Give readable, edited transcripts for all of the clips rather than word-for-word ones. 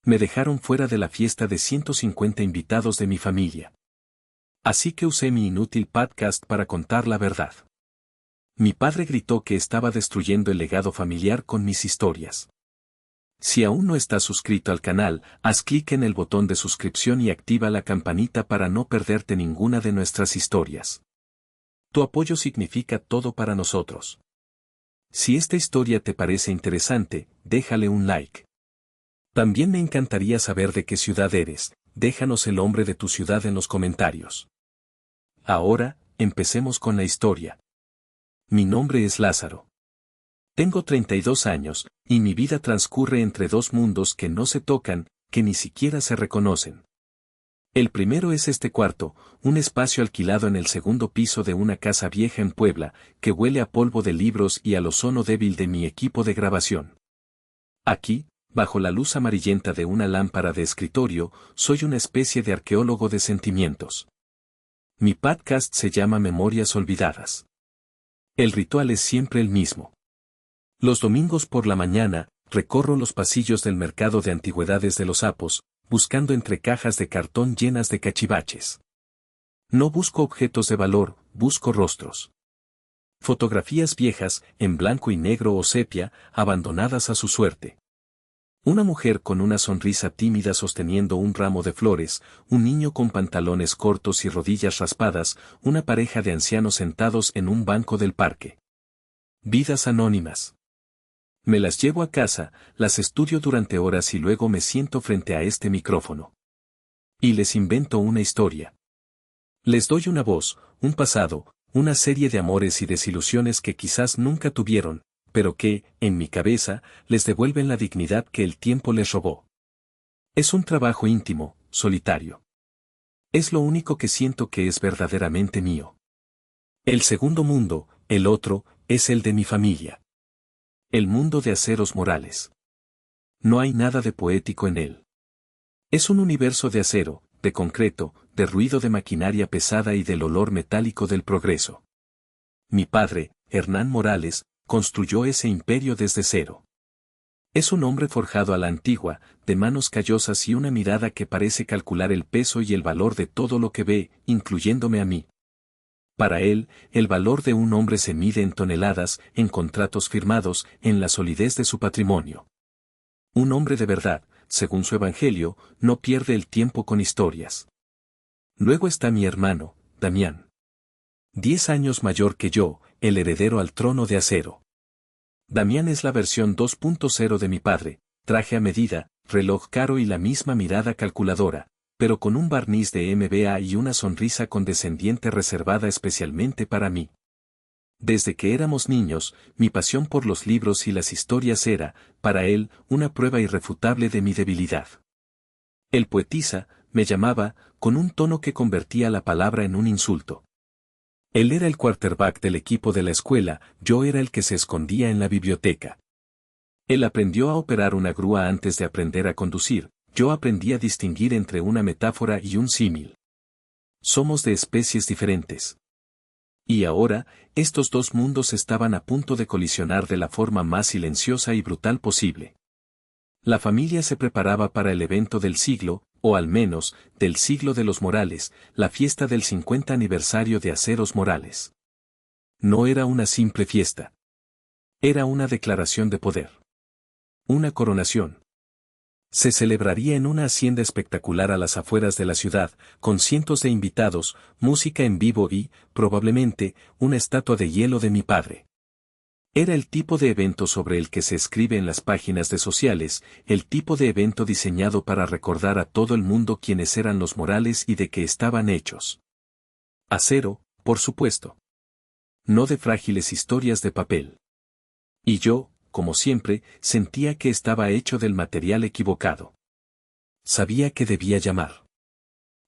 Me dejaron fuera de la fiesta de 150 invitados de mi familia. Así que usé mi inútil podcast para contar la verdad. Mi padre gritó que estaba destruyendo el legado familiar con mis historias. Si aún no estás suscrito al canal, haz clic en el botón de suscripción y activa la campanita para no perderte ninguna de nuestras historias. Tu apoyo significa todo para nosotros. Si esta historia te parece interesante, déjale un like. También me encantaría saber de qué ciudad eres, déjanos el nombre de tu ciudad en los comentarios. Ahora, empecemos con la historia. Mi nombre es Lázaro. Tengo 32 años, y mi vida transcurre entre dos mundos que no se tocan, que ni siquiera se reconocen. El primero es este cuarto, un espacio alquilado en el segundo piso de una casa vieja en Puebla, que huele a polvo de libros y al ozono débil de mi equipo de grabación. Aquí, bajo la luz amarillenta de una lámpara de escritorio, soy una especie de arqueólogo de sentimientos. Mi podcast se llama Memorias Olvidadas. El ritual es siempre el mismo. Los domingos por la mañana, recorro los pasillos del mercado de antigüedades de Los Sapos, buscando entre cajas de cartón llenas de cachivaches. No busco objetos de valor, busco rostros. Fotografías viejas, en blanco y negro o sepia, abandonadas a su suerte. Una mujer con una sonrisa tímida sosteniendo un ramo de flores, un niño con pantalones cortos y rodillas raspadas, una pareja de ancianos sentados en un banco del parque. Vidas anónimas. Me las llevo a casa, las estudio durante horas y luego me siento frente a este micrófono. Y les invento una historia. Les doy una voz, un pasado, una serie de amores y desilusiones que quizás nunca tuvieron, pero que, en mi cabeza, les devuelven la dignidad que el tiempo les robó. Es un trabajo íntimo, solitario. Es lo único que siento que es verdaderamente mío. El segundo mundo, el otro, es el de mi familia. El mundo de aceros morales. No hay nada de poético en él. Es un universo de acero, de concreto, de ruido de maquinaria pesada y del olor metálico del progreso. Mi padre, Hernán Morales, construyó ese imperio desde cero. Es un hombre forjado a la antigua, de manos callosas y una mirada que parece calcular el peso y el valor de todo lo que ve, incluyéndome a mí. Para él, el valor de un hombre se mide en toneladas, en contratos firmados, en la solidez de su patrimonio. Un hombre de verdad, según su evangelio, no pierde el tiempo con historias. Luego está mi hermano, Damián. 10 años mayor que yo, el heredero al trono de acero. Damián es la versión 2.0 de mi padre, traje a medida, reloj caro y la misma mirada calculadora, pero con un barniz de MBA y una sonrisa condescendiente reservada especialmente para mí. Desde que éramos niños, mi pasión por los libros y las historias era, para él, una prueba irrefutable de mi debilidad. El poetisa, me llamaba, con un tono que convertía la palabra en un insulto. Él era el quarterback del equipo de la escuela, yo era el que se escondía en la biblioteca. Él aprendió a operar una grúa antes de aprender a conducir, yo aprendí a distinguir entre una metáfora y un símil. Somos de especies diferentes. Y ahora, estos dos mundos estaban a punto de colisionar de la forma más silenciosa y brutal posible. La familia se preparaba para el evento del siglo, o al menos, del siglo de los Morales, la fiesta del 50 aniversario de Aceros Morales. No era una simple fiesta. Era una declaración de poder. Una coronación. Se celebraría en una hacienda espectacular a las afueras de la ciudad, con cientos de invitados, música en vivo y, probablemente, una estatua de hielo de mi padre. Era el tipo de evento sobre el que se escribe en las páginas de sociales, el tipo de evento diseñado para recordar a todo el mundo quiénes eran los Morales y de qué estaban hechos. Acero, por supuesto. No de frágiles historias de papel. Y yo, como siempre, sentía que estaba hecho del material equivocado. Sabía que debía llamar.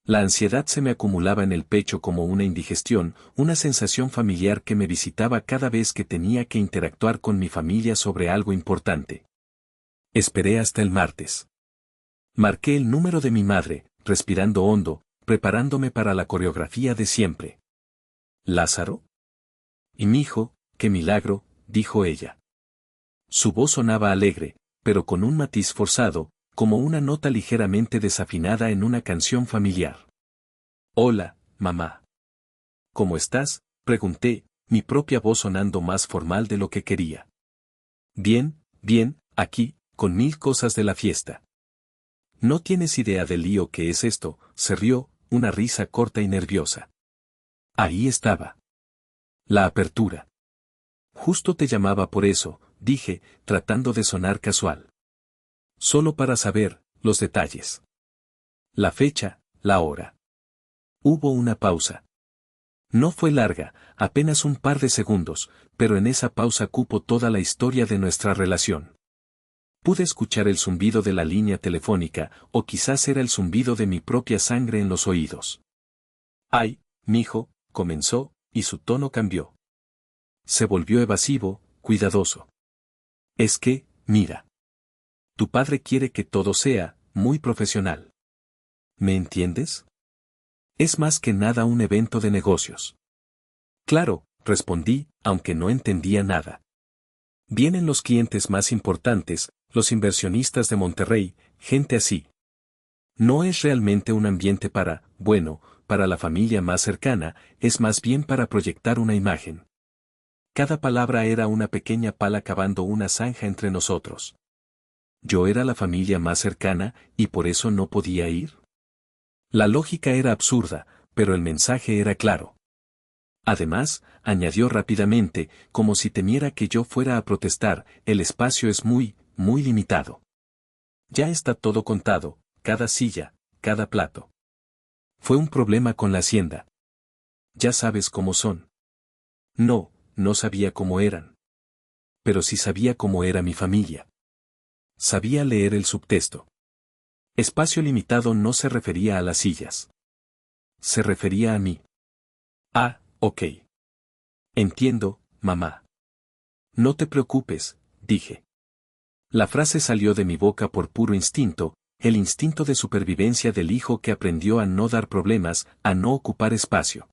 La ansiedad se me acumulaba en el pecho como una indigestión, una sensación familiar que me visitaba cada vez que tenía que interactuar con mi familia sobre algo importante. Esperé hasta el martes. Marqué el número de mi madre, respirando hondo, preparándome para la coreografía de siempre. ¿Lázaro? Y mi hijo, qué milagro, dijo ella. Su voz sonaba alegre, pero con un matiz forzado, como una nota ligeramente desafinada en una canción familiar. Hola, mamá. ¿Cómo estás?, pregunté, mi propia voz sonando más formal de lo que quería. Bien, bien, aquí, con 1000 cosas de la fiesta. No tienes idea del lío que es esto, se rió, una risa corta y nerviosa. Ahí estaba. La apertura. Justo te llamaba por eso, dije, tratando de sonar casual. Solo para saber, los detalles. La fecha, la hora. Hubo una pausa. No fue larga, apenas un par de segundos, pero en esa pausa cupo toda la historia de nuestra relación. Pude escuchar el zumbido de la línea telefónica, o quizás era el zumbido de mi propia sangre en los oídos. Ay, mijo, comenzó, y su tono cambió. Se volvió evasivo, cuidadoso. Es que, mira. Tu padre quiere que todo sea, muy profesional. ¿Me entiendes? Es más que nada un evento de negocios. Claro, respondí, aunque no entendía nada. Vienen los clientes más importantes, los inversionistas de Monterrey, gente así. No es realmente un ambiente para la familia más cercana, es más bien para proyectar una imagen. Cada palabra era una pequeña pala cavando una zanja entre nosotros. Yo era la familia más cercana, y por eso no podía ir. La lógica era absurda, pero el mensaje era claro. Además, añadió rápidamente, como si temiera que yo fuera a protestar, el espacio es muy limitado. Ya está todo contado, cada silla, cada plato. Fue un problema con la hacienda. Ya sabes cómo son. No sabía cómo eran. Pero sí sabía cómo era mi familia. Sabía leer el subtexto. Espacio limitado no se refería a las sillas. Se refería a mí. Ah, ok. Entiendo, mamá. No te preocupes, dije. La frase salió de mi boca por puro instinto, el instinto de supervivencia del hijo que aprendió a no dar problemas, a no ocupar espacio.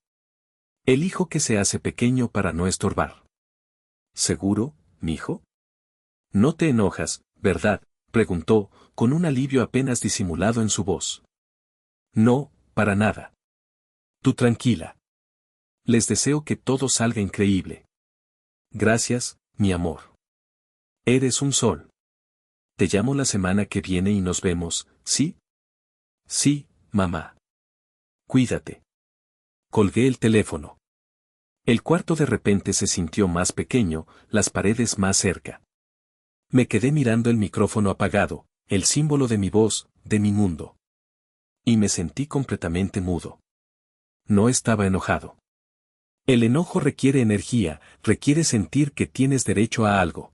El hijo que se hace pequeño para no estorbar. ¿Seguro, mijo? No te enojas, ¿verdad?, preguntó, con un alivio apenas disimulado en su voz. No, para nada. Tú tranquila. Les deseo que todo salga increíble. Gracias, mi amor. Eres un sol. Te llamo la semana que viene y nos vemos, ¿sí? Sí, mamá. Cuídate. Colgué el teléfono. El cuarto de repente se sintió más pequeño, las paredes más cerca. Me quedé mirando el micrófono apagado, el símbolo de mi voz, de mi mundo. Y me sentí completamente mudo. No estaba enojado. El enojo requiere energía, requiere sentir que tienes derecho a algo.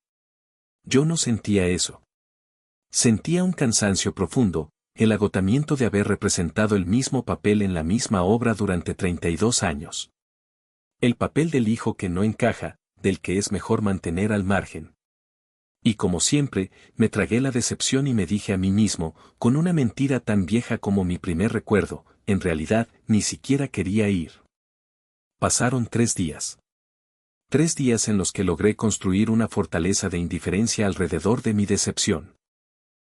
Yo no sentía eso. Sentía un cansancio profundo, el agotamiento de haber representado el mismo papel en la misma obra durante 32 años. El papel del hijo que no encaja, del que es mejor mantener al margen. Y como siempre, me tragué la decepción y me dije a mí mismo, con una mentira tan vieja como mi primer recuerdo, en realidad, ni siquiera quería ir. Pasaron 3 días. 3 días en los que logré construir una fortaleza de indiferencia alrededor de mi decepción.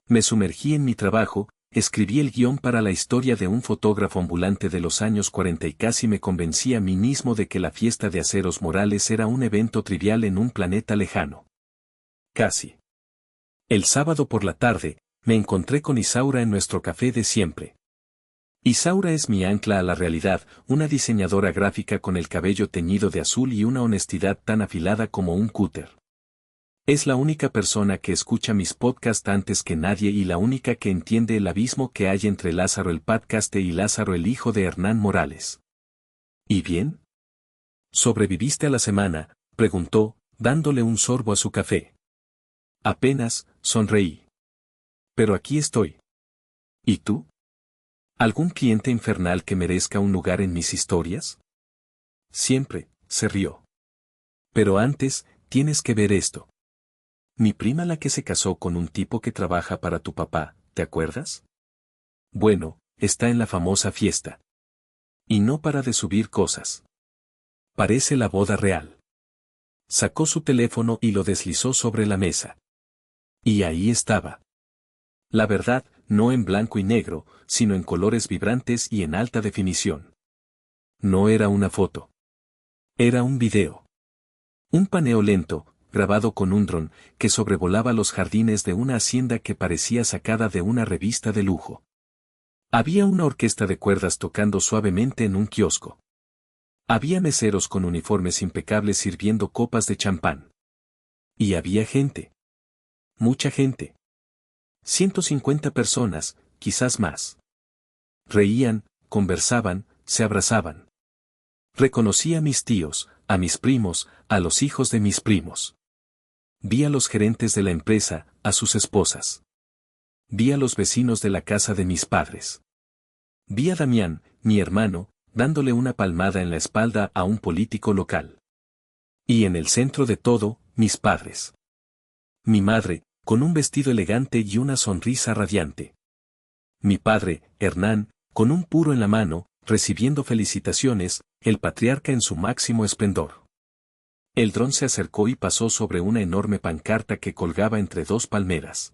Me sumergí en mi trabajo, escribí el guión para la historia de un fotógrafo ambulante de los años 40 y casi me convencí a mí mismo de que la fiesta de Aceros Morales era un evento trivial en un planeta lejano. Casi. El sábado por la tarde, me encontré con Isaura en nuestro café de siempre. Isaura es mi ancla a la realidad, una diseñadora gráfica con el cabello teñido de azul y una honestidad tan afilada como un cúter. Es la única persona que escucha mis podcasts antes que nadie y la única que entiende el abismo que hay entre Lázaro el podcaster y Lázaro el hijo de Hernán Morales. ¿Y bien? ¿Sobreviviste a la semana?, preguntó, dándole un sorbo a su café. Apenas, sonreí. Pero aquí estoy. ¿Y tú? ¿Algún cliente infernal que merezca un lugar en mis historias? Siempre, se rió. Pero antes, tienes que ver esto. Mi prima la que se casó con un tipo que trabaja para tu papá, ¿te acuerdas? Bueno, está en la famosa fiesta. Y no para de subir cosas. Parece la boda real. Sacó su teléfono y lo deslizó sobre la mesa. Y ahí estaba. La verdad, no en blanco y negro, sino en colores vibrantes y en alta definición. No era una foto. Era un video. Un paneo lento, grabado con un dron, que sobrevolaba los jardines de una hacienda que parecía sacada de una revista de lujo. Había una orquesta de cuerdas tocando suavemente en un kiosco. Había meseros con uniformes impecables sirviendo copas de champán. Y había gente. Mucha gente. 150 personas, quizás más. Reían, conversaban, se abrazaban. Reconocí a mis tíos, a mis primos, a los hijos de mis primos. Vi a los gerentes de la empresa, a sus esposas. Vi a los vecinos de la casa de mis padres. Vi a Damián, mi hermano, dándole una palmada en la espalda a un político local. Y en el centro de todo, mis padres. Mi madre, con un vestido elegante y una sonrisa radiante. Mi padre, Hernán, con un puro en la mano, recibiendo felicitaciones, el patriarca en su máximo esplendor. El dron se acercó y pasó sobre una enorme pancarta que colgaba entre dos palmeras.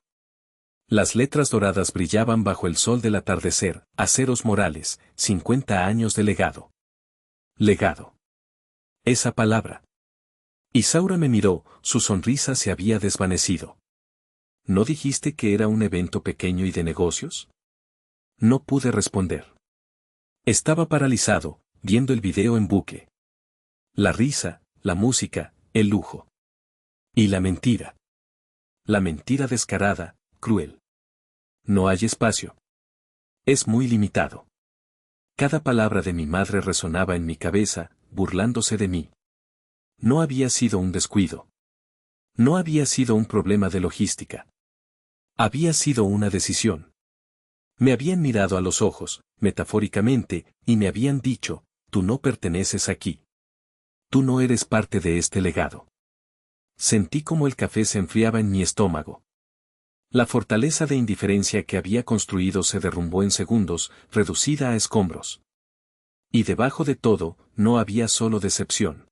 Las letras doradas brillaban bajo el sol del atardecer, Aceros Morales, 50 años de legado. Legado. Esa palabra. Isaura me miró, su sonrisa se había desvanecido. ¿No dijiste que era un evento pequeño y de negocios? No pude responder. Estaba paralizado, viendo el video en bucle. La risa, la música, el lujo. Y la mentira. La mentira descarada, cruel. No hay espacio. Es muy limitado. Cada palabra de mi madre resonaba en mi cabeza, burlándose de mí. No había sido un descuido. No había sido un problema de logística. Había sido una decisión. Me habían mirado a los ojos, metafóricamente, y me habían dicho, tú no perteneces aquí. Tú no eres parte de este legado. Sentí como el café se enfriaba en mi estómago. La fortaleza de indiferencia que había construido se derrumbó en segundos, reducida a escombros. Y debajo de todo, no había solo decepción.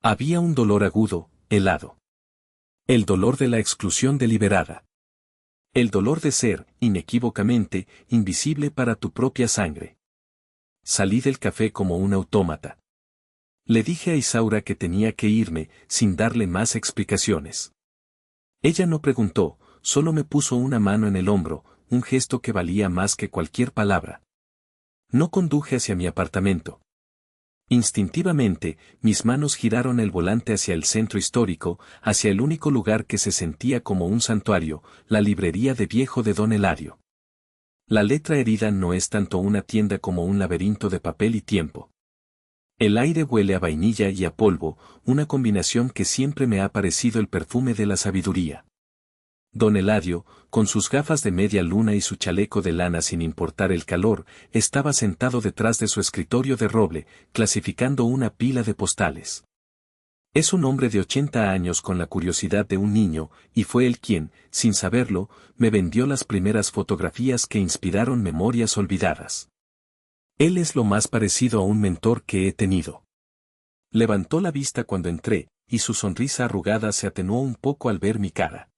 Había un dolor agudo, helado. El dolor de la exclusión deliberada. El dolor de ser, inequívocamente, invisible para tu propia sangre. Salí del café como un autómata. Le dije a Isaura que tenía que irme, sin darle más explicaciones. Ella no preguntó, solo me puso una mano en el hombro, un gesto que valía más que cualquier palabra. No conduje hacia mi apartamento. Instintivamente, mis manos giraron el volante hacia el centro histórico, hacia el único lugar que se sentía como un santuario, la librería de viejo de Don Eladio. La letra herida no es tanto una tienda como un laberinto de papel y tiempo. El aire huele a vainilla y a polvo, una combinación que siempre me ha parecido el perfume de la sabiduría. Don Eladio, con sus gafas de media luna y su chaleco de lana sin importar el calor, estaba sentado detrás de su escritorio de roble, clasificando una pila de postales. Es un hombre de 80 años con la curiosidad de un niño, y fue él quien, sin saberlo, me vendió las primeras fotografías que inspiraron memorias olvidadas. Él es lo más parecido a un mentor que he tenido. Levantó la vista cuando entré, y su sonrisa arrugada se atenuó un poco al ver mi cara.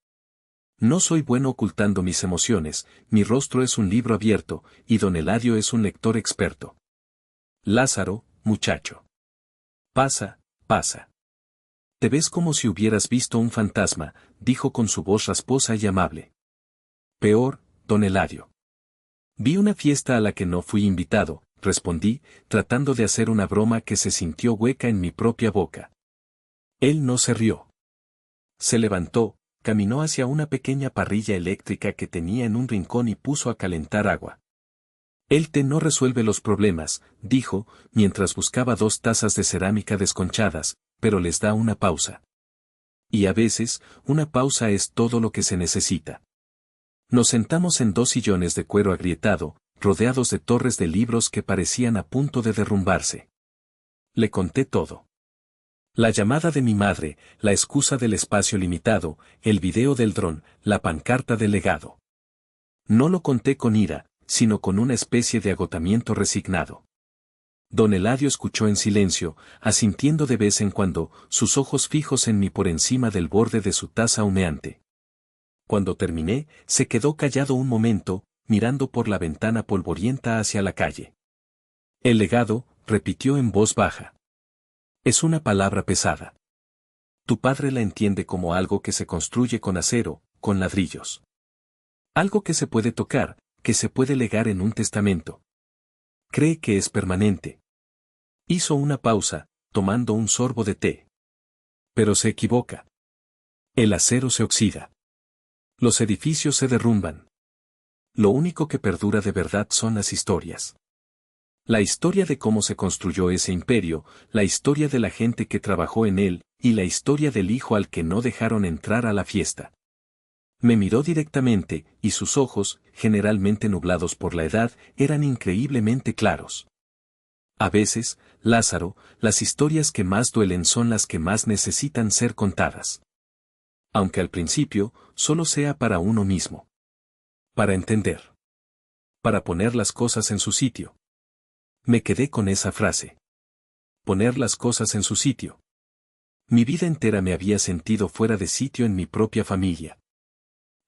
No soy bueno ocultando mis emociones, mi rostro es un libro abierto, y Don Eladio es un lector experto. Lázaro, muchacho. Pasa, pasa. Te ves como si hubieras visto un fantasma, dijo con su voz rasposa y amable. Peor, Don Eladio. Vi una fiesta a la que no fui invitado, respondí, tratando de hacer una broma que se sintió hueca en mi propia boca. Él no se rió. Se levantó, caminó hacia una pequeña parrilla eléctrica que tenía en un rincón y puso a calentar agua. El té no resuelve los problemas, dijo, mientras buscaba 2 tazas de cerámica desconchadas, pero les da una pausa. Y a veces, una pausa es todo lo que se necesita. Nos sentamos en 2 sillones de cuero agrietado, rodeados de torres de libros que parecían a punto de derrumbarse. Le conté todo. La llamada de mi madre, la excusa del espacio limitado, el video del dron, la pancarta del legado. No lo conté con ira, sino con una especie de agotamiento resignado. Don Eladio escuchó en silencio, asintiendo de vez en cuando, sus ojos fijos en mí por encima del borde de su taza humeante. Cuando terminé, se quedó callado un momento, mirando por la ventana polvorienta hacia la calle. El legado, repitió en voz baja. Es una palabra pesada. Tu padre la entiende como algo que se construye con acero, con ladrillos. Algo que se puede tocar, que se puede legar en un testamento. Cree que es permanente. Hizo una pausa, tomando un sorbo de té. Pero se equivoca. El acero se oxida. Los edificios se derrumban. Lo único que perdura de verdad son las historias. La historia de cómo se construyó ese imperio, la historia de la gente que trabajó en él, y la historia del hijo al que no dejaron entrar a la fiesta. Me miró directamente, y sus ojos, generalmente nublados por la edad, eran increíblemente claros. A veces, Lázaro, las historias que más duelen son las que más necesitan ser contadas. Aunque al principio, solo sea para uno mismo. Para entender. Para poner las cosas en su sitio. Me quedé con esa frase. Poner las cosas en su sitio. Mi vida entera me había sentido fuera de sitio en mi propia familia.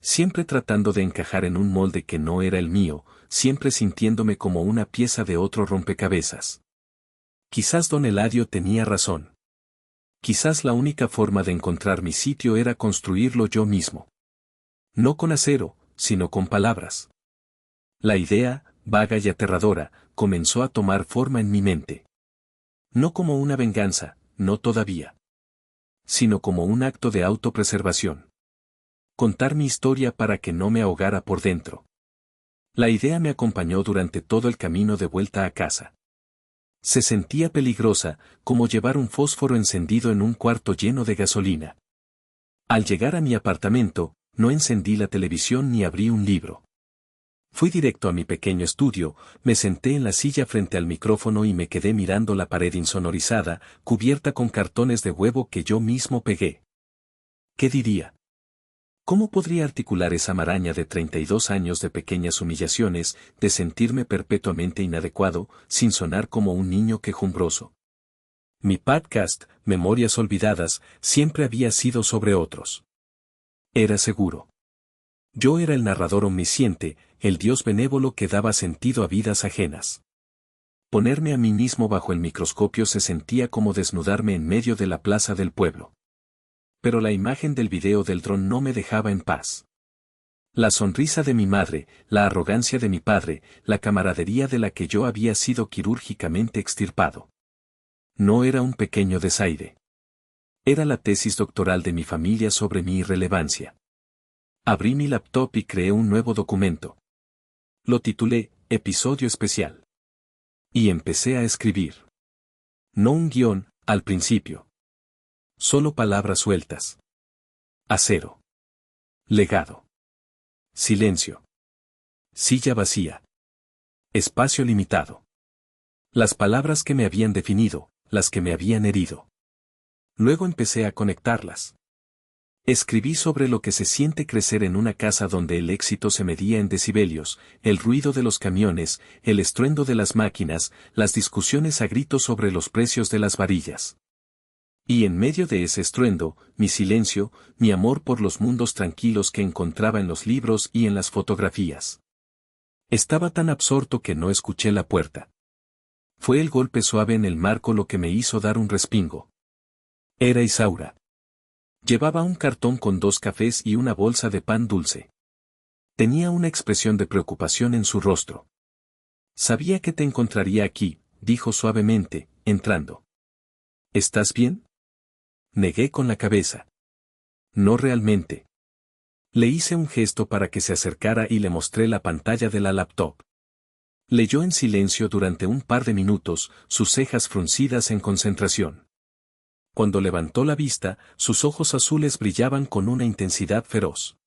Siempre tratando de encajar en un molde que no era el mío, siempre sintiéndome como una pieza de otro rompecabezas. Quizás don Eladio tenía razón. Quizás la única forma de encontrar mi sitio era construirlo yo mismo. No con acero, sino con palabras. La idea, vaga y aterradora, comenzó a tomar forma en mi mente. No como una venganza, no todavía. Sino como un acto de autopreservación. Contar mi historia para que no me ahogara por dentro. La idea me acompañó durante todo el camino de vuelta a casa. Se sentía peligrosa, como llevar un fósforo encendido en un cuarto lleno de gasolina. Al llegar a mi apartamento, no encendí la televisión ni abrí un libro. Fui directo a mi pequeño estudio, me senté en la silla frente al micrófono y me quedé mirando la pared insonorizada, cubierta con cartones de huevo que yo mismo pegué. ¿Qué diría? ¿Cómo podría articular esa maraña de 32 años de pequeñas humillaciones, de sentirme perpetuamente inadecuado, sin sonar como un niño quejumbroso? Mi podcast, Memorias Olvidadas, siempre había sido sobre otros. Era seguro. Yo era el narrador omnisciente, el Dios benévolo que daba sentido a vidas ajenas. Ponerme a mí mismo bajo el microscopio se sentía como desnudarme en medio de la plaza del pueblo. Pero la imagen del video del dron no me dejaba en paz. La sonrisa de mi madre, la arrogancia de mi padre, la camaradería de la que yo había sido quirúrgicamente extirpado. No era un pequeño desaire. Era la tesis doctoral de mi familia sobre mi irrelevancia. Abrí mi laptop y creé un nuevo documento. Lo titulé, Episodio Especial. Y empecé a escribir. No un guión, al principio. Solo palabras sueltas. Acero. Legado. Silencio. Silla vacía. Espacio limitado. Las palabras que me habían definido, las que me habían herido. Luego empecé a conectarlas. Escribí sobre lo que se siente crecer en una casa donde el éxito se medía en decibelios, el ruido de los camiones, el estruendo de las máquinas, las discusiones a gritos sobre los precios de las varillas. Y en medio de ese estruendo, mi silencio, mi amor por los mundos tranquilos que encontraba en los libros y en las fotografías. Estaba tan absorto que no escuché la puerta. Fue el golpe suave en el marco lo que me hizo dar un respingo. Era Isaura. Llevaba un cartón con 2 cafés y una bolsa de pan dulce. Tenía una expresión de preocupación en su rostro. Sabía que te encontraría aquí, dijo suavemente, entrando. ¿Estás bien? Negué con la cabeza. No realmente. Le hice un gesto para que se acercara y le mostré la pantalla de la laptop. Leyó en silencio durante un par de minutos, sus cejas fruncidas en concentración. Cuando levantó la vista, sus ojos azules brillaban con una intensidad feroz.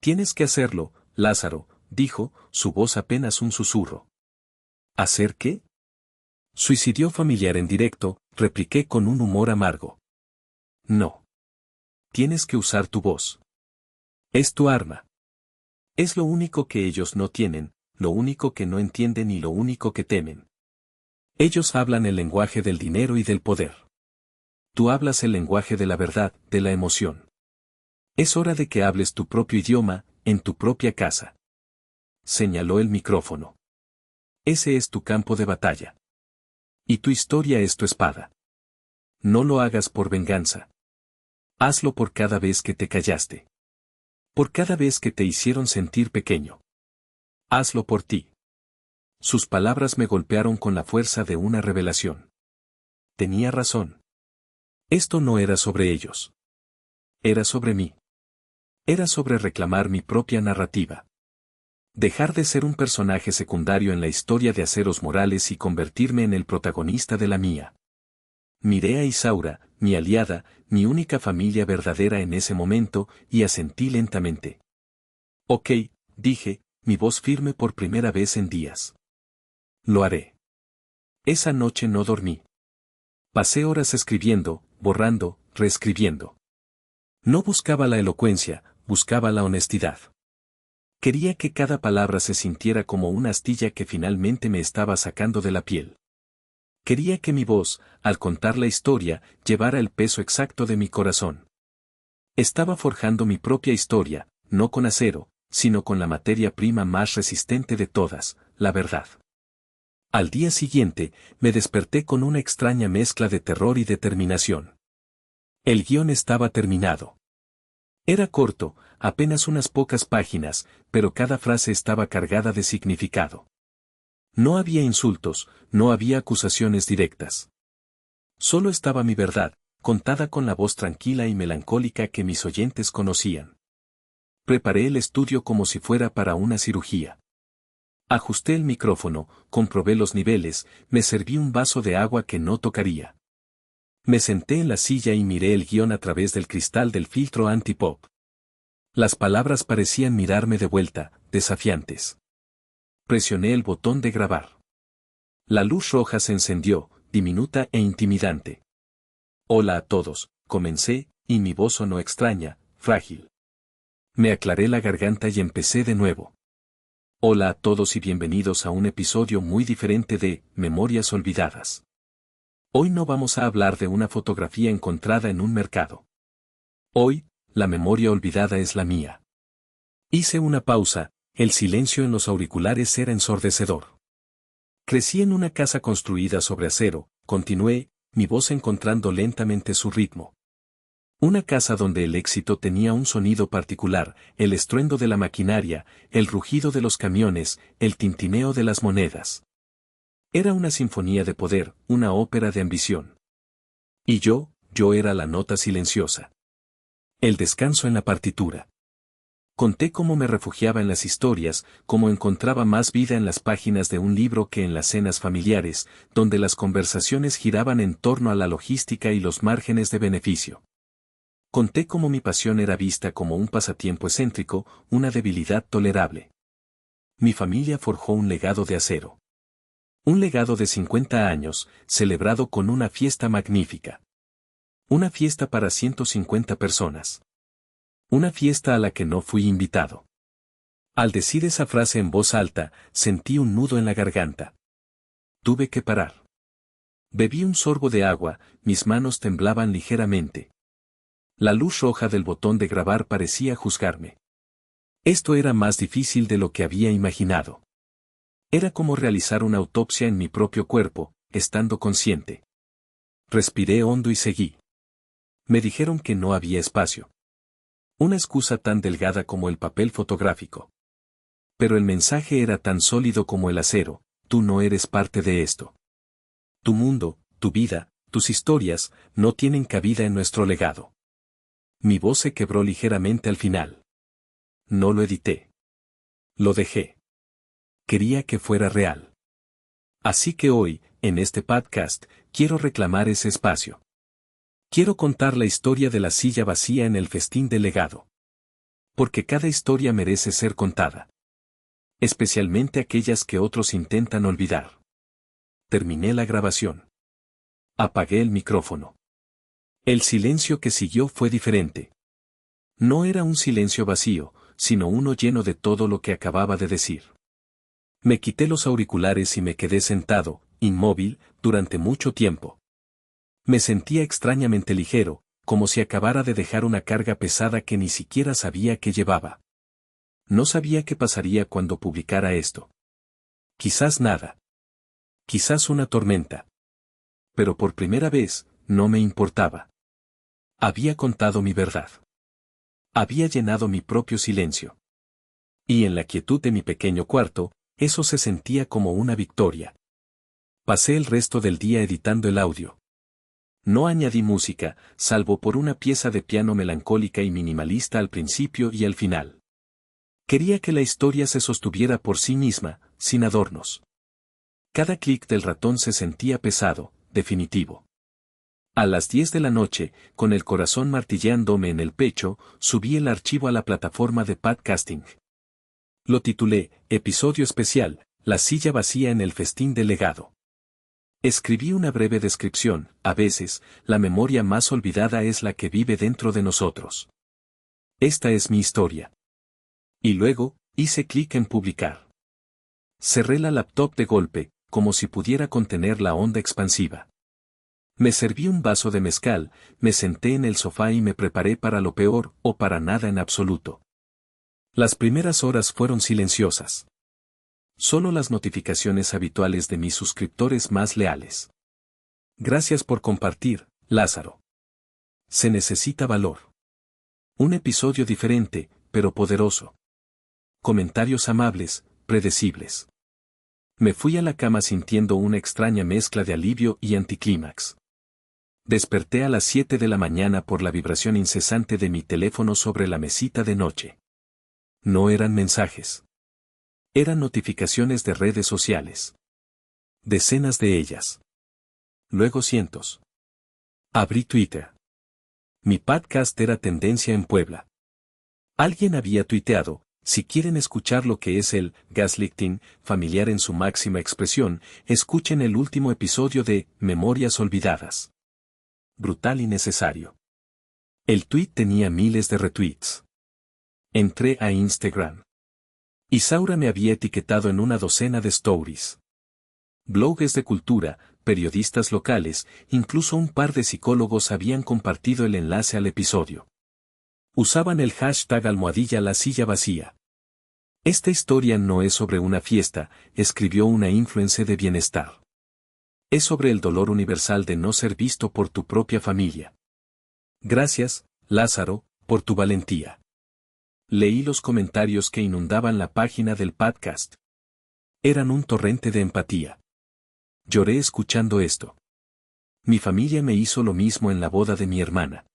Tienes que hacerlo, Lázaro, dijo, su voz apenas un susurro. ¿Hacer qué? Suicidio familiar en directo, repliqué con un humor amargo. No. Tienes que usar tu voz. Es tu arma. Es lo único que ellos no tienen, lo único que no entienden y lo único que temen. Ellos hablan el lenguaje del dinero y del poder. Tú hablas el lenguaje de la verdad, de la emoción. Es hora de que hables tu propio idioma, en tu propia casa. Señaló el micrófono. Ese es tu campo de batalla. Y tu historia es tu espada. No lo hagas por venganza. Hazlo por cada vez que te callaste. Por cada vez que te hicieron sentir pequeño. Hazlo por ti. Sus palabras me golpearon con la fuerza de una revelación. Tenía razón. Esto no era sobre ellos. Era sobre mí. Era sobre reclamar mi propia narrativa. Dejar de ser un personaje secundario en la historia de Aceros Morales y convertirme en el protagonista de la mía. Miré a Isaura, mi aliada, mi única familia verdadera en ese momento, y asentí lentamente. Ok, dije, mi voz firme por primera vez en días. Lo haré. Esa noche no dormí. Pasé horas escribiendo, borrando, reescribiendo. No buscaba la elocuencia, buscaba la honestidad. Quería que cada palabra se sintiera como una astilla que finalmente me estaba sacando de la piel. Quería que mi voz, al contar la historia, llevara el peso exacto de mi corazón. Estaba forjando mi propia historia, no con acero, sino con la materia prima más resistente de todas, la verdad. Al día siguiente, me desperté con una extraña mezcla de terror y determinación. El guión estaba terminado. Era corto, apenas unas pocas páginas, pero cada frase estaba cargada de significado. No había insultos, no había acusaciones directas. Solo estaba mi verdad, contada con la voz tranquila y melancólica que mis oyentes conocían. Preparé el estudio como si fuera para una cirugía. Ajusté el micrófono, comprobé los niveles, me serví un vaso de agua que no tocaría. Me senté en la silla y miré el guión a través del cristal del filtro anti-pop. Las palabras parecían mirarme de vuelta, desafiantes. Presioné el botón de grabar. La luz roja se encendió, diminuta e intimidante. Hola a todos, comencé, y mi voz sonó extraña, frágil. Me aclaré la garganta y empecé de nuevo. Hola a todos y bienvenidos a un episodio muy diferente de Memorias Olvidadas. Hoy no vamos a hablar de una fotografía encontrada en un mercado. Hoy, la memoria olvidada es la mía. Hice una pausa, el silencio en los auriculares era ensordecedor. Crecí en una casa construida sobre acero, continué, mi voz encontrando lentamente su ritmo. Una casa donde el éxito tenía un sonido particular, el estruendo de la maquinaria, el rugido de los camiones, el tintineo de las monedas. Era una sinfonía de poder, una ópera de ambición. Y yo era la nota silenciosa. El descanso en la partitura. Conté cómo me refugiaba en las historias, cómo encontraba más vida en las páginas de un libro que en las cenas familiares, donde las conversaciones giraban en torno a la logística y los márgenes de beneficio. Conté cómo mi pasión era vista como un pasatiempo excéntrico, una debilidad tolerable. Mi familia forjó un legado de acero. Un legado de 50 años, celebrado con una fiesta magnífica. Una fiesta para 150 personas. Una fiesta a la que no fui invitado. Al decir esa frase en voz alta, sentí un nudo en la garganta. Tuve que parar. Bebí un sorbo de agua, mis manos temblaban ligeramente. La luz roja del botón de grabar parecía juzgarme. Esto era más difícil de lo que había imaginado. Era como realizar una autopsia en mi propio cuerpo, estando consciente. Respiré hondo y seguí. Me dijeron que no había espacio. Una excusa tan delgada como el papel fotográfico. Pero el mensaje era tan sólido como el acero, tú no eres parte de esto. Tu mundo, tu vida, tus historias, no tienen cabida en nuestro legado. Mi voz se quebró ligeramente al final. No lo edité. Lo dejé. Quería que fuera real. Así que hoy, en este podcast, quiero reclamar ese espacio. Quiero contar la historia de la silla vacía en el festín del legado. Porque cada historia merece ser contada. Especialmente aquellas que otros intentan olvidar. Terminé la grabación. Apagué el micrófono. El silencio que siguió fue diferente. No era un silencio vacío, sino uno lleno de todo lo que acababa de decir. Me quité los auriculares y me quedé sentado, inmóvil, durante mucho tiempo. Me sentía extrañamente ligero, como si acabara de dejar una carga pesada que ni siquiera sabía que llevaba. No sabía qué pasaría cuando publicara esto. Quizás nada. Quizás una tormenta. Pero por primera vez, no me importaba. Había contado mi verdad. Había llenado mi propio silencio. Y en la quietud de mi pequeño cuarto, eso se sentía como una victoria. Pasé el resto del día editando el audio. No añadí música, salvo por una pieza de piano melancólica y minimalista al principio y al final. Quería que la historia se sostuviera por sí misma, sin adornos. Cada clic del ratón se sentía pesado, definitivo. A las 10 de la noche, con el corazón martilleándome en el pecho, subí el archivo a la plataforma de podcasting. Lo titulé, Episodio Especial, La silla vacía en el festín del legado. Escribí una breve descripción, a veces, la memoria más olvidada es la que vive dentro de nosotros. Esta es mi historia. Y luego, hice clic en publicar. Cerré la laptop de golpe, como si pudiera contener la onda expansiva. Me serví un vaso de mezcal, me senté en el sofá y me preparé para lo peor o para nada en absoluto. Las primeras horas fueron silenciosas. Solo las notificaciones habituales de mis suscriptores más leales. Gracias por compartir, Lázaro. Se necesita valor. Un episodio diferente, pero poderoso. Comentarios amables, predecibles. Me fui a la cama sintiendo una extraña mezcla de alivio y anticlímax. Desperté a las 7 de la mañana por la vibración incesante de mi teléfono sobre la mesita de noche. No eran mensajes. Eran notificaciones de redes sociales. Decenas de ellas. Luego cientos. Abrí Twitter. Mi podcast era tendencia en Puebla. Alguien había tuiteado, si quieren escuchar lo que es el gaslighting familiar en su máxima expresión, escuchen el último episodio de Memorias Olvidadas. Brutal y necesario. El tweet tenía miles de retweets. Entré a Instagram. Isaura me había etiquetado en una docena de stories. Blogs de cultura, periodistas locales, incluso un par de psicólogos habían compartido el enlace al episodio. Usaban el hashtag #la silla vacía. Esta historia no es sobre una fiesta, escribió una influencer de bienestar. Es sobre el dolor universal de no ser visto por tu propia familia. Gracias, Lázaro, por tu valentía. Leí los comentarios que inundaban la página del podcast. Eran un torrente de empatía. Lloré escuchando esto. Mi familia me hizo lo mismo en la boda de mi hermana.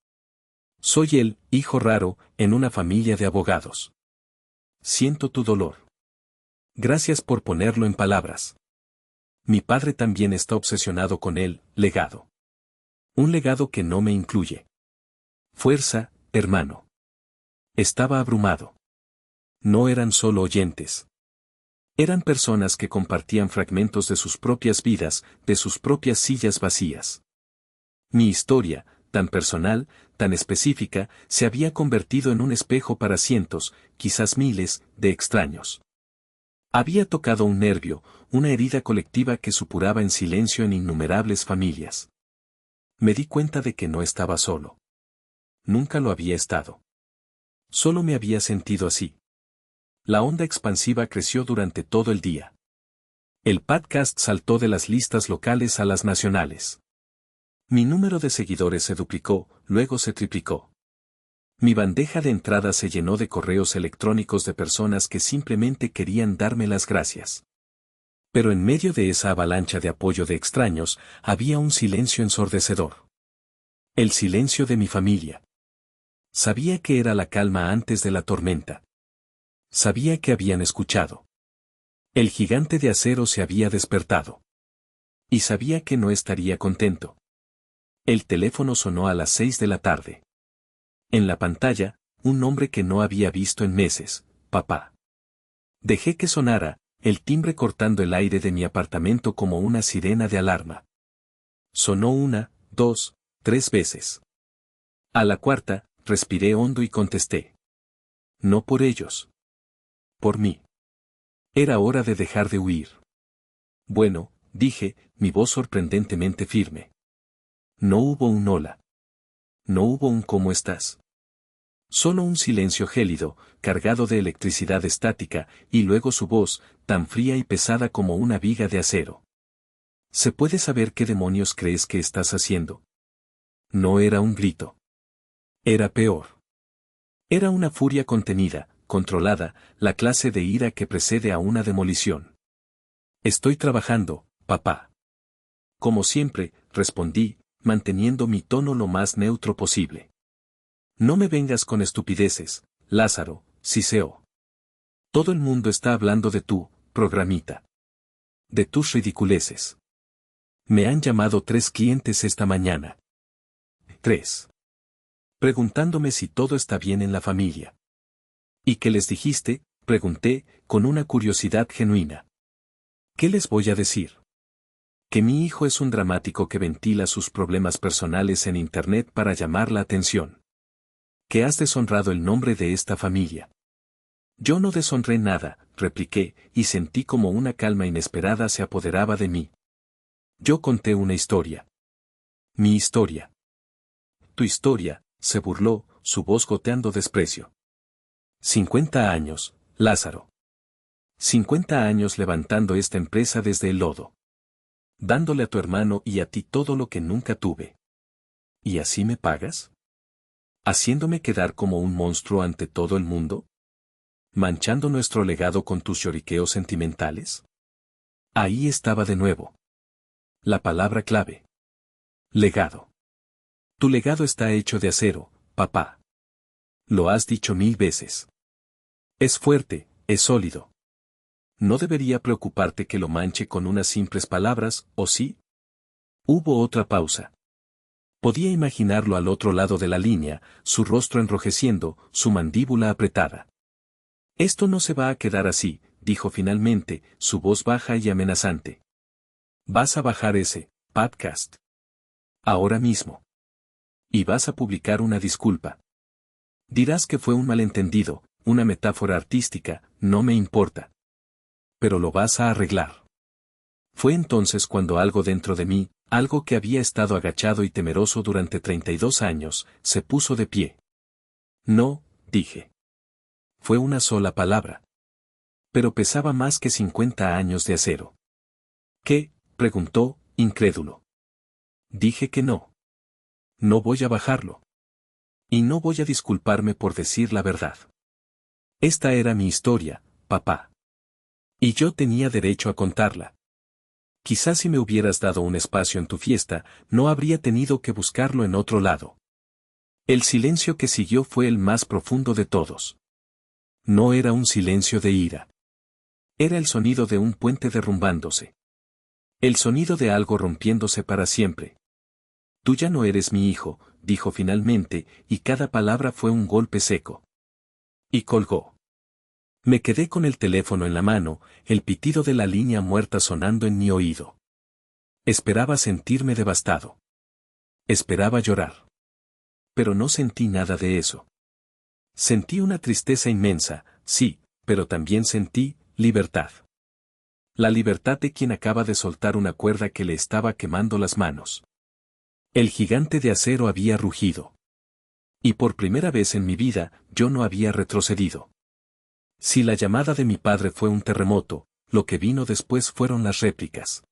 Soy el hijo raro en una familia de abogados. Siento tu dolor. Gracias por ponerlo en palabras. Mi padre también está obsesionado con el legado. Un legado que no me incluye. Fuerza, hermano. Estaba abrumado. No eran solo oyentes. Eran personas que compartían fragmentos de sus propias vidas, de sus propias sillas vacías. Mi historia, tan personal, tan específica, se había convertido en un espejo para cientos, quizás miles, de extraños. Había tocado un nervio, una herida colectiva que supuraba en silencio en innumerables familias. Me di cuenta de que no estaba solo. Nunca lo había estado. Solo me había sentido así. La onda expansiva creció durante todo el día. El podcast saltó de las listas locales a las nacionales. Mi número de seguidores se duplicó, luego se triplicó. Mi bandeja de entrada se llenó de correos electrónicos de personas que simplemente querían darme las gracias. Pero en medio de esa avalancha de apoyo de extraños, había un silencio ensordecedor. El silencio de mi familia. Sabía que era la calma antes de la tormenta. Sabía que habían escuchado. El gigante de acero se había despertado. Y sabía que no estaría contento. El teléfono sonó a las 6 de la tarde. En la pantalla, un nombre que no había visto en meses, papá. Dejé que sonara, el timbre cortando el aire de mi apartamento como una sirena de alarma. Sonó 1, 2, 3 veces. A la cuarta, respiré hondo y contesté. No por ellos. Por mí. Era hora de dejar de huir. Bueno, dije, mi voz sorprendentemente firme. No hubo un hola. No hubo un ¿cómo estás? Solo un silencio gélido, cargado de electricidad estática, y luego su voz, tan fría y pesada como una viga de acero. ¿Se puede saber qué demonios crees que estás haciendo? No era un grito. Era peor. Era una furia contenida, controlada, la clase de ira que precede a una demolición. Estoy trabajando, papá. Como siempre, respondí, manteniendo mi tono lo más neutro posible. No me vengas con estupideces, Lázaro, siseo. Todo el mundo está hablando de tu programita. De tus ridiculeces. Me han llamado 3 clientes esta mañana. 3. Preguntándome si todo está bien en la familia. ¿Y qué les dijiste?, pregunté, con una curiosidad genuina. ¿Qué les voy a decir? Que mi hijo es un dramático que ventila sus problemas personales en Internet para llamar la atención. Que has deshonrado el nombre de esta familia. Yo no deshonré nada, repliqué, y sentí como una calma inesperada se apoderaba de mí. Yo conté una historia. Mi historia. Tu historia, se burló, su voz goteando desprecio. 50 años, Lázaro. 50 años levantando esta empresa desde el lodo. Dándole a tu hermano y a ti todo lo que nunca tuve. ¿Y así me pagas? ¿Haciéndome quedar como un monstruo ante todo el mundo? ¿Manchando nuestro legado con tus lloriqueos sentimentales? Ahí estaba de nuevo. La palabra clave. Legado. Tu legado está hecho de acero, papá. Lo has dicho 1000 veces. Es fuerte, es sólido. ¿No debería preocuparte que lo manche con unas simples palabras, o sí? Hubo otra pausa. Podía imaginarlo al otro lado de la línea, su rostro enrojeciendo, su mandíbula apretada. Esto no se va a quedar así, dijo finalmente, su voz baja y amenazante. Vas a bajar ese podcast. Ahora mismo. Y vas a publicar una disculpa. Dirás que fue un malentendido, una metáfora artística, no me importa. Pero lo vas a arreglar. Fue entonces cuando algo dentro de mí, algo que había estado agachado y temeroso durante 32 años, se puso de pie. No, dije. Fue una sola palabra. Pero pesaba más que 50 años de acero. ¿Qué?, preguntó, incrédulo. Dije que no. No voy a bajarlo. Y no voy a disculparme por decir la verdad. Esta era mi historia, papá. Y yo tenía derecho a contarla. Quizás si me hubieras dado un espacio en tu fiesta, no habría tenido que buscarlo en otro lado. El silencio que siguió fue el más profundo de todos. No era un silencio de ira. Era el sonido de un puente derrumbándose. El sonido de algo rompiéndose para siempre. Tú ya no eres mi hijo, dijo finalmente, y cada palabra fue un golpe seco. Y colgó. Me quedé con el teléfono en la mano, el pitido de la línea muerta sonando en mi oído. Esperaba sentirme devastado. Esperaba llorar. Pero no sentí nada de eso. Sentí una tristeza inmensa, sí, pero también sentí libertad. La libertad de quien acaba de soltar una cuerda que le estaba quemando las manos. El gigante de acero había rugido. Y por primera vez en mi vida, yo no había retrocedido. Si la llamada de mi padre fue un terremoto, lo que vino después fueron las réplicas.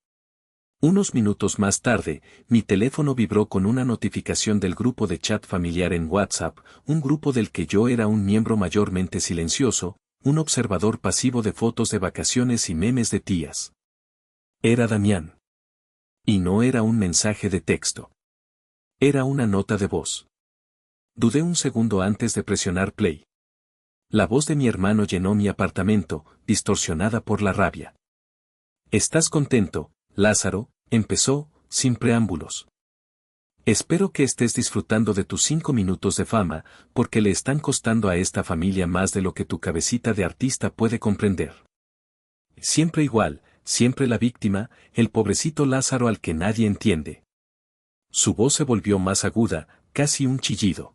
Unos minutos más tarde, mi teléfono vibró con una notificación del grupo de chat familiar en WhatsApp, un grupo del que yo era un miembro mayormente silencioso, un observador pasivo de fotos de vacaciones y memes de tías. Era Damián. Y no era un mensaje de texto. Era una nota de voz. Dudé un segundo antes de presionar play. La voz de mi hermano llenó mi apartamento, distorsionada por la rabia. ¿Estás contento, Lázaro?, empezó, sin preámbulos. Espero que estés disfrutando de tus 5 minutos de fama, porque le están costando a esta familia más de lo que tu cabecita de artista puede comprender. Siempre igual, siempre la víctima, el pobrecito Lázaro al que nadie entiende. Su voz se volvió más aguda, casi un chillido.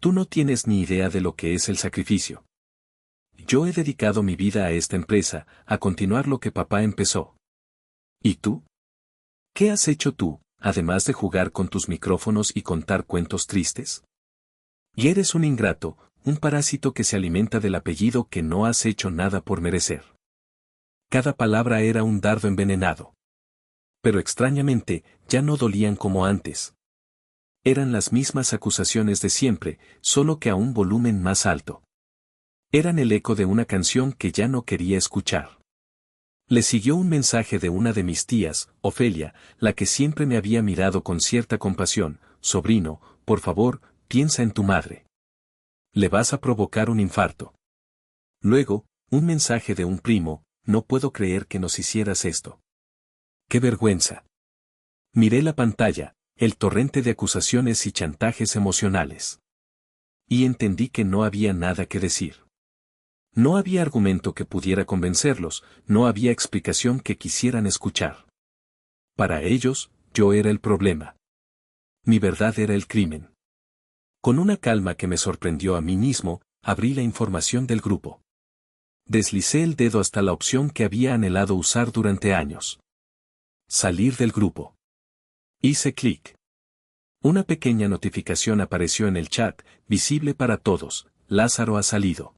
Tú no tienes ni idea de lo que es el sacrificio. Yo he dedicado mi vida a esta empresa, a continuar lo que papá empezó. ¿Y tú? ¿Qué has hecho tú, además de jugar con tus micrófonos y contar cuentos tristes? Y eres un ingrato, un parásito que se alimenta del apellido que no has hecho nada por merecer. Cada palabra era un dardo envenenado. Pero extrañamente, ya no dolían como antes. Eran las mismas acusaciones de siempre, solo que a un volumen más alto. Eran el eco de una canción que ya no quería escuchar. Le siguió un mensaje de una de mis tías, Ofelia, la que siempre me había mirado con cierta compasión: sobrino, por favor, piensa en tu madre. Le vas a provocar un infarto. Luego, un mensaje de un primo: no puedo creer que nos hicieras esto. ¡Qué vergüenza! Miré la pantalla, el torrente de acusaciones y chantajes emocionales. Y entendí que no había nada que decir. No había argumento que pudiera convencerlos, no había explicación que quisieran escuchar. Para ellos, yo era el problema. Mi verdad era el crimen. Con una calma que me sorprendió a mí mismo, abrí la información del grupo. Deslicé el dedo hasta la opción que había anhelado usar durante años. Salir del grupo. Hice clic. Una pequeña notificación apareció en el chat, visible para todos: Lázaro ha salido.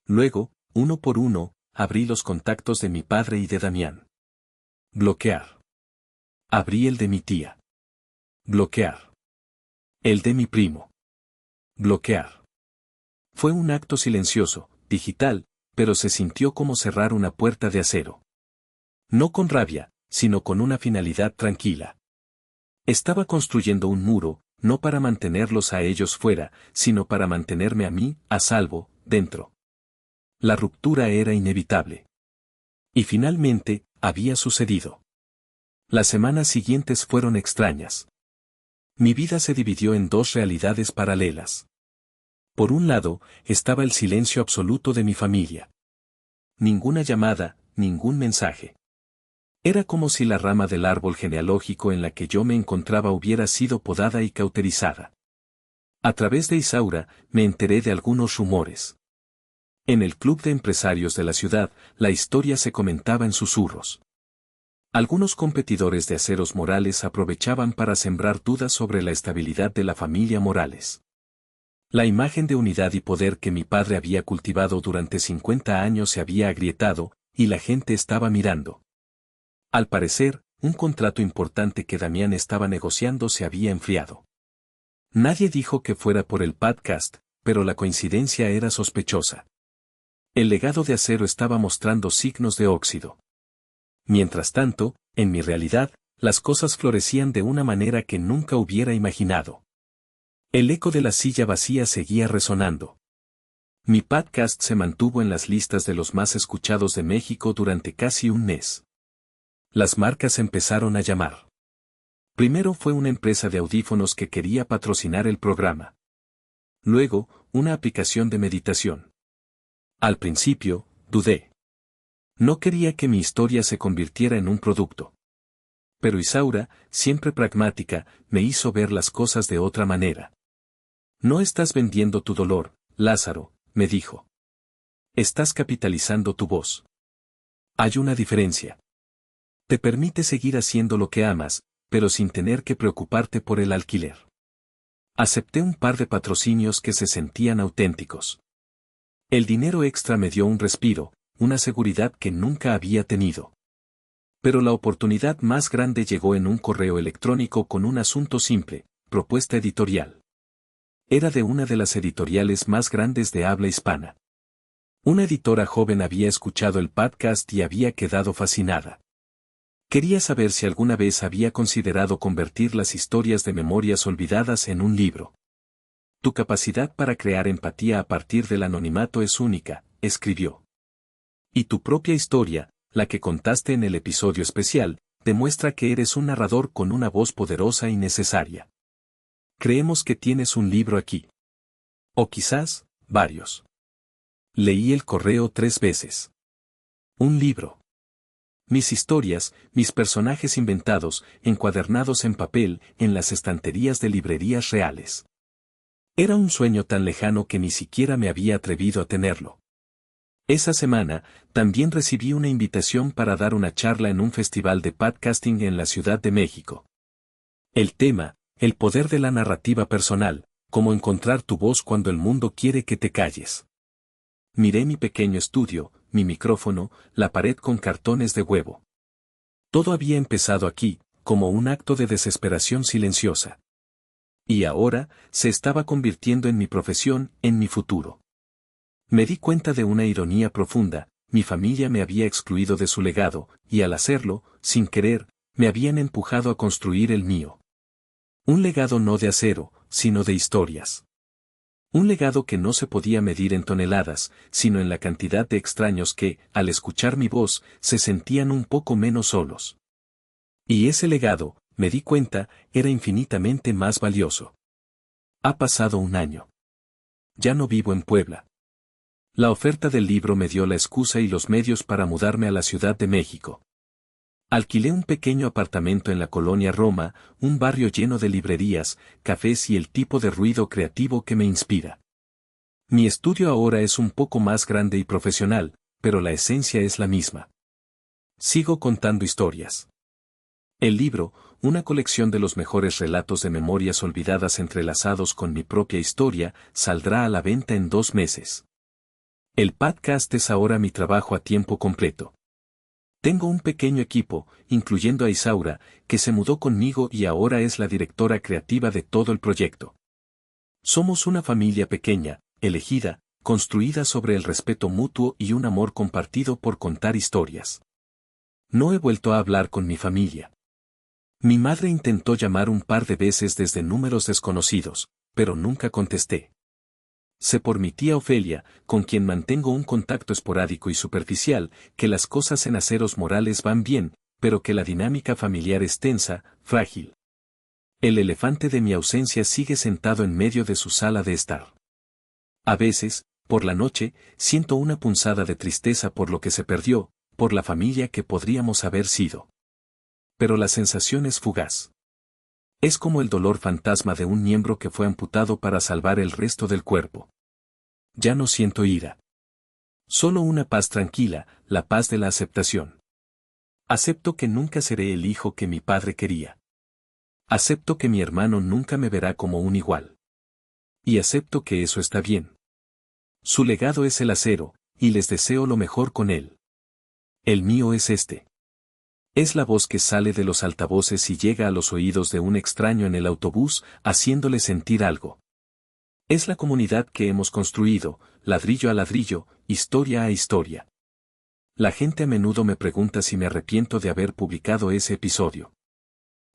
Luego, uno por uno, abrí los contactos de mi padre y de Damián. Bloquear. Abrí el de mi tía. Bloquear. El de mi primo. Bloquear. Fue un acto silencioso, digital, pero se sintió como cerrar una puerta de acero. No con rabia, sino con una finalidad tranquila. Estaba construyendo un muro, no para mantenerlos a ellos fuera, sino para mantenerme a mí, a salvo, dentro. La ruptura era inevitable. Y finalmente, había sucedido. Las semanas siguientes fueron extrañas. Mi vida se dividió en dos realidades paralelas. Por un lado, estaba el silencio absoluto de mi familia. Ninguna llamada, ningún mensaje. Era como si la rama del árbol genealógico en la que yo me encontraba hubiera sido podada y cauterizada. A través de Isaura, me enteré de algunos rumores. En el club de empresarios de la ciudad, la historia se comentaba en susurros. Algunos competidores de Aceros Morales aprovechaban para sembrar dudas sobre la estabilidad de la familia Morales. La imagen de unidad y poder que mi padre había cultivado durante 50 años se había agrietado, y la gente estaba mirando. Al parecer, un contrato importante que Damián estaba negociando se había enfriado. Nadie dijo que fuera por el podcast, pero la coincidencia era sospechosa. El legado de acero estaba mostrando signos de óxido. Mientras tanto, en mi realidad, las cosas florecían de una manera que nunca hubiera imaginado. El eco de la silla vacía seguía resonando. Mi podcast se mantuvo en las listas de los más escuchados de México durante casi un mes. Las marcas empezaron a llamar. Primero fue una empresa de audífonos que quería patrocinar el programa. Luego, una aplicación de meditación. Al principio, dudé. No quería que mi historia se convirtiera en un producto. Pero Isaura, siempre pragmática, me hizo ver las cosas de otra manera. No estás vendiendo tu dolor, Lázaro, me dijo. Estás capitalizando tu voz. Hay una diferencia. Te permite seguir haciendo lo que amas, pero sin tener que preocuparte por el alquiler. Acepté un par de patrocinios que se sentían auténticos. El dinero extra me dio un respiro, una seguridad que nunca había tenido. Pero la oportunidad más grande llegó en un correo electrónico con un asunto simple: propuesta editorial. Era de una de las editoriales más grandes de habla hispana. Una editora joven había escuchado el podcast y había quedado fascinada. Quería saber si alguna vez había considerado convertir las historias de memorias olvidadas en un libro. Tu capacidad para crear empatía a partir del anonimato es única, escribió. Y tu propia historia, la que contaste en el episodio especial, demuestra que eres un narrador con una voz poderosa y necesaria. Creemos que tienes un libro aquí. O quizás, varios. Leí el correo 3 veces. Un libro. Mis historias, mis personajes inventados, encuadernados en papel, en las estanterías de librerías reales. Era un sueño tan lejano que ni siquiera me había atrevido a tenerlo. Esa semana, también recibí una invitación para dar una charla en un festival de podcasting en la Ciudad de México. El tema, el poder de la narrativa personal, cómo encontrar tu voz cuando el mundo quiere que te calles. Miré mi pequeño estudio, mi micrófono, la pared con cartones de huevo. Todo había empezado aquí, como un acto de desesperación silenciosa. Y ahora, se estaba convirtiendo en mi profesión, en mi futuro. Me di cuenta de una ironía profunda, mi familia me había excluido de su legado, y al hacerlo, sin querer, me habían empujado a construir el mío. Un legado no de acero, sino de historias. Un legado que no se podía medir en toneladas, sino en la cantidad de extraños que, al escuchar mi voz, se sentían un poco menos solos. Y ese legado, me di cuenta, era infinitamente más valioso. Ha pasado un año. Ya no vivo en Puebla. La oferta del libro me dio la excusa y los medios para mudarme a la Ciudad de México. Alquilé un pequeño apartamento en la colonia Roma, un barrio lleno de librerías, cafés y el tipo de ruido creativo que me inspira. Mi estudio ahora es un poco más grande y profesional, pero la esencia es la misma. Sigo contando historias. El libro, una colección de los mejores relatos de memorias olvidadas entrelazados con mi propia historia, saldrá a la venta en 2 meses. El podcast es ahora mi trabajo a tiempo completo. Tengo un pequeño equipo, incluyendo a Isaura, que se mudó conmigo y ahora es la directora creativa de todo el proyecto. Somos una familia pequeña, elegida, construida sobre el respeto mutuo y un amor compartido por contar historias. No he vuelto a hablar con mi familia. Mi madre intentó llamar un par de veces desde números desconocidos, pero nunca contesté. Sé por mi tía Ofelia, con quien mantengo un contacto esporádico y superficial, que las cosas en Aceros Morales van bien, pero que la dinámica familiar es tensa, frágil. El elefante de mi ausencia sigue sentado en medio de su sala de estar. A veces, por la noche, siento una punzada de tristeza por lo que se perdió, por la familia que podríamos haber sido. Pero la sensación es fugaz. Es como el dolor fantasma de un miembro que fue amputado para salvar el resto del cuerpo. Ya no siento ira. Solo una paz tranquila, la paz de la aceptación. Acepto que nunca seré el hijo que mi padre quería. Acepto que mi hermano nunca me verá como un igual. Y acepto que eso está bien. Su legado es el acero, y les deseo lo mejor con él. El mío es este. Es la voz que sale de los altavoces y llega a los oídos de un extraño en el autobús, haciéndole sentir algo. Es la comunidad que hemos construido, ladrillo a ladrillo, historia a historia. La gente a menudo me pregunta si me arrepiento de haber publicado ese episodio.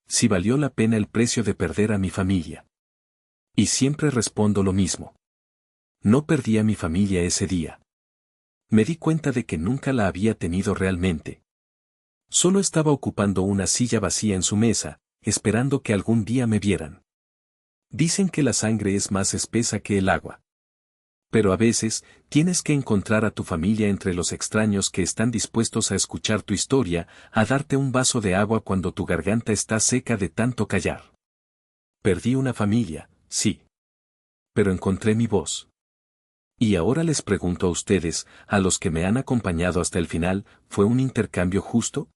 Si valió la pena el precio de perder a mi familia. Y siempre respondo lo mismo. No perdí a mi familia ese día. Me di cuenta de que nunca la había tenido realmente. Solo estaba ocupando una silla vacía en su mesa, esperando que algún día me vieran. Dicen que la sangre es más espesa que el agua. Pero a veces, tienes que encontrar a tu familia entre los extraños que están dispuestos a escuchar tu historia, a darte un vaso de agua cuando tu garganta está seca de tanto callar. Perdí una familia, sí. Pero encontré mi voz. Y ahora les pregunto a ustedes, a los que me han acompañado hasta el final, ¿fue un intercambio justo?